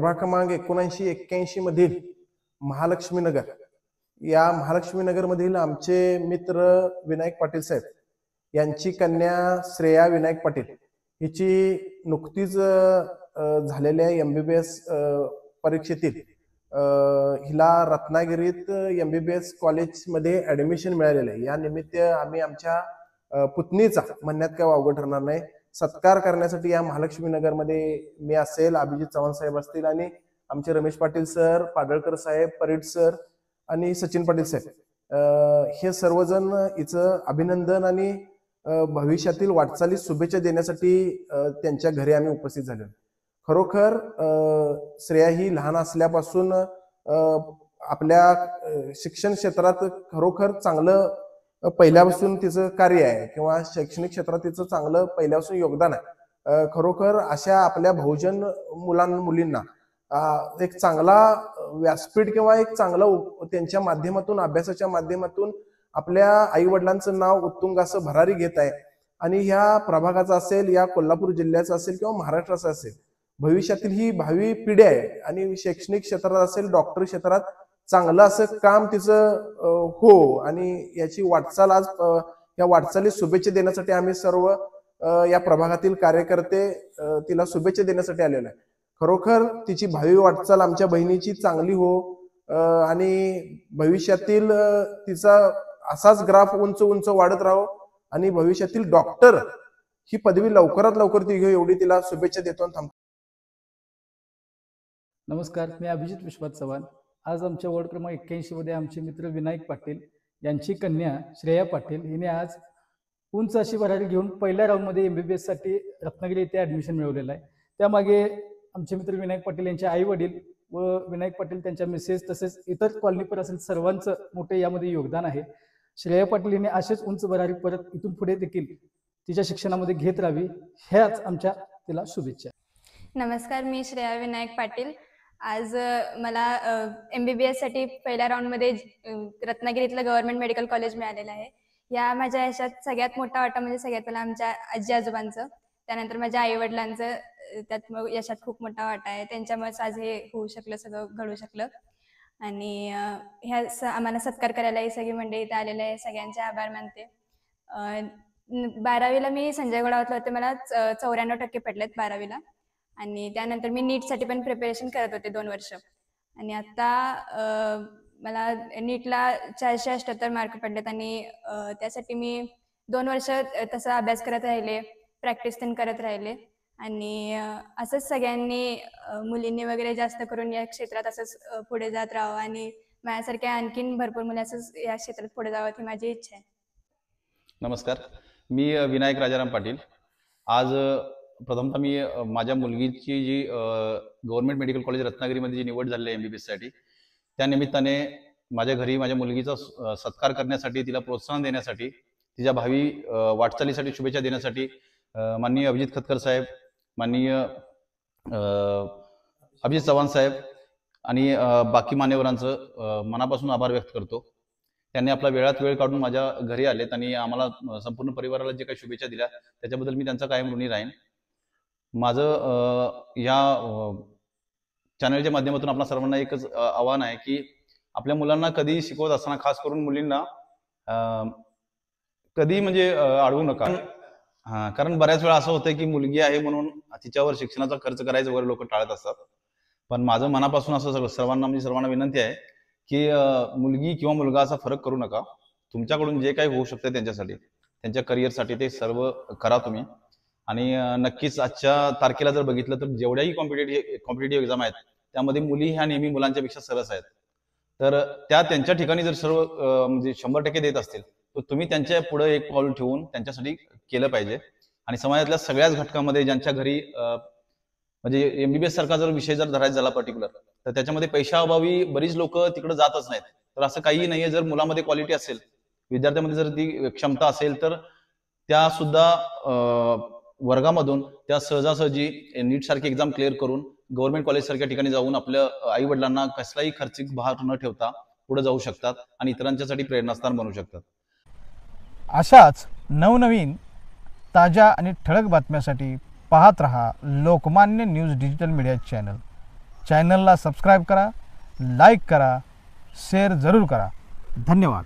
प्रभाग क्रमांक 7981 मधील महालक्ष्मी नगर या महालक्ष्मी नगर मधील आमचे मित्र विनायक पाटील साहेब यांची कन्या श्रेया विनायक पाटील हिची नुकतीच झालेल्या MBBS परीक्षेतील हिला रत्नागिरीत MBBS कॉलेजमध्ये ऍडमिशन मिळालेलं आहे। या निमित्त आम्ही आमच्या पुतणीचा म्हणण्यात काय वावगं ठरणार नाही सत्कार करण्यासाठी या महालक्ष्मी नगर मध्ये मी असेल, अभिजित चव्हाण साहेब असतील आणि आमचे रमेश पाटील सर, पाडळकर साहेब, परीट सर आणि सचिन पाटील साहेब हे सर्वजण हिचं अभिनंदन आणि भविष्यातील वाटचालीस शुभेच्छा देण्यासाठी त्यांच्या घरी आम्ही उपस्थित झालो। खरोखर श्रेया ही लहान असल्यापासून आपल्या शिक्षण क्षेत्रात खरोखर चांगलं पहिल्यापासून तिचं कार्य आहे किंवा शैक्षणिक क्षेत्रात तिचं चांगलं पहिल्यापासून योगदान आहे। खरोखर अशा आपल्या बहुजन मुलींना एक चांगला व्यासपीठ किंवा एक चांगलं त्यांच्या माध्यमातून अभ्यासाच्या माध्यमातून आपल्या आई वडिलांचं नाव उत्तुंग असं भरारी घेत आहे आणि ह्या प्रभागाचा असेल, या कोल्हापूर जिल्ह्याचा असेल किंवा महाराष्ट्राचा असेल, भविष्यातील ही भावी पिढी आहे आणि शैक्षणिक क्षेत्रात असेल, डॉक्टर क्षेत्रात चांगलं असं काम तिचं हो आणि याची वाटचाल आज या वाटचालीस शुभेच्छा देण्यासाठी आम्ही सर्व या प्रभागातील कार्यकर्ते तिला शुभेच्छा देण्यासाठी आलेलो आहे। खरोखर तिची भावी वाटचाल आमच्या बहिणीची चांगली हो आणि भविष्यातील तिचा असाच ग्राफ उंच उंच वाढत राहो आणि भविष्यातील डॉक्टर ही पदवी लवकरात लवकर ती घेऊ एवढी तिला शुभेच्छा देतो आणि थांबतो। नमस्कार, मी अभिजित विश्वास चव्हाण। आज आमच्या वॉर्ड क्रमांक 81 मध्ये आमचे मित्र विनायक पाटील यांची कन्या श्रेया पाटील हिने आज उंच अशी भरारी घेऊन पहिल्या राऊंडमध्ये MBBS साठी रत्नागिरी येथे ऍडमिशन मिळवलेलं आहे। त्यामागे आमचे मित्र विनायक पाटील यांचे आई वडील व विनायक पाटील त्यांच्या मिसेस तसेच इतर कॉलनीपर असेल सर्वांचं मोठे यामध्ये योगदान आहे। श्रेया पाटील हिने असेच उंच भरारी परत इथून पुढे देखील तिच्या शिक्षणामध्ये घेत राहावी ह्याच आमच्या तिला शुभेच्छा। नमस्कार, मी श्रेया विनायक पाटील। आज मला MBBS साठी पहिल्या राऊंडमध्ये रत्नागिरीतलं गव्हर्नमेंट मेडिकल कॉलेज मिळालेलं आहे। या माझ्या यशात सगळ्यात मोठा वाटा म्हणजे सगळ्यात पहिला आमच्या आजी आजोबांचं, त्यानंतर माझ्या आई वडिलांचं त्यात यशात खूप मोठा वाटा आहे। त्यांच्यामुळेच आज हे होऊ शकलं, सगळं घडू शकलं आणि ह्या आम्हाला सत्कार करायला ही सगळी मंडळी इथे आलेले आहे, सगळ्यांचे आभार मानते। 12वीला मी संजय गावातला होते, मला 94% पडलेत 12वीला आणि त्यानंतर मी नीटसाठी पण प्रिपरेशन करत होते 2 वर्ष आणि आता मला नीटला 478 मार्क पडलेत आणि त्यासाठी मी 2 वर्ष तसा अभ्यास करत राहिले, प्रॅक्टिस पण करत राहिले आणि असंच सगळ्यांनी मुलींनी वगैरे जास्त करून या क्षेत्रात असंच पुढे जात राहावं आणि माझ्यासारख्या आणखीन भरपूर मुली असंच या क्षेत्रात पुढे जावं ही माझी इच्छा आहे। नमस्कार, मी विनायक राजाराम पाटील। आज प्रथमतः मी माझ्या मुलगीची जी गव्हर्नमेंट मेडिकल कॉलेज रत्नागिरीमध्ये जी निवड झाली आहे MBBS साठी, त्या निमित्ताने माझ्या घरी माझ्या मुलगीचा सत्कार करण्यासाठी, तिला प्रोत्साहन देण्यासाठी, तिच्या भावी वाटचालीसाठी शुभेच्छा देण्यासाठी माननीय अभिजित खतकर साहेब, माननीय अभिजित चव्हाण साहेब आणि बाकी मान्यवरांचं मनापासून आभार व्यक्त करतो। त्यांनी आपला वेळात वेळ काढून माझ्या घरी आलेत आणि आम्हाला संपूर्ण परिवाराला जे काही शुभेच्छा दिल्या त्याच्याबद्दल मी त्यांचा कायम ऋणी राहीन। माझं या चॅनलच्या माध्यमातून आपल्या सर्वांना एकच आव्हान आहे की आपल्या मुलांना कधी शिकवत असताना, खास करून मुलींना कधी म्हणजे अडवू नका। कारण बऱ्याच वेळा असं होतं की मुलगी आहे म्हणून तिच्यावर शिक्षणाचा खर्च करायचं वगैरे लोक टाळत असतात, पण माझं मनापासून असं सर्वांना विनंती आहे की मुलगी किंवा मुलगा असा फरक करू नका। तुमच्याकडून जे काही होऊ शकतं त्यांच्यासाठी, त्यांच्या करिअरसाठी ते सर्व करा तुम्ही। आणि नक्कीच आजच्या तारखेला जर बघितलं तर जेवढ्याही कॉम्पिटेटिव्ह एक्झाम आहेत त्यामध्ये मुली ह्या नेहमी मुलांच्या पेक्षा सरस आहेत, तर त्यांच्या ठिकाणी जर सर्व म्हणजे 100% देत असतील तर तुम्ही त्यांच्या पुढे एक पाऊल ठेवून त्यांच्यासाठी केलं पाहिजे। आणि समाजातल्या सगळ्याच घटकामध्ये ज्यांच्या घरी म्हणजे MBBS सारखा जर विषय जर धरायचा झाला पर्टिक्युलर, तर त्याच्यामध्ये पैशाअभावी बरीच लोक तिकडे जातच नाहीत। तर असं काही नाहीये, जर मुलामध्ये क्वालिटी असेल, विद्यार्थ्यामध्ये जर ती क्षमता असेल तर त्या सुद्धा वर्गामधून त्या सहजासहजी नीट सारखी एक्झाम क्लिअर करून गव्हर्नमेंट कॉलेज सारख्या ठिकाणी जाऊन आपल्या आई वडिलांना कसलाही खर्चिक भार न ठेवता पुढे जाऊ शकतात आणि इतरांच्यासाठी प्रेरणास्थान बनू शकतात। अशाच नवनवीन ताज्या आणि ठळक बातम्यांसाठी पाहत रहा Lokmanya news digital media channel. चॅनलला सबस्क्राईब करा, लाईक करा, शेअर जरूर करा. धन्यवाद.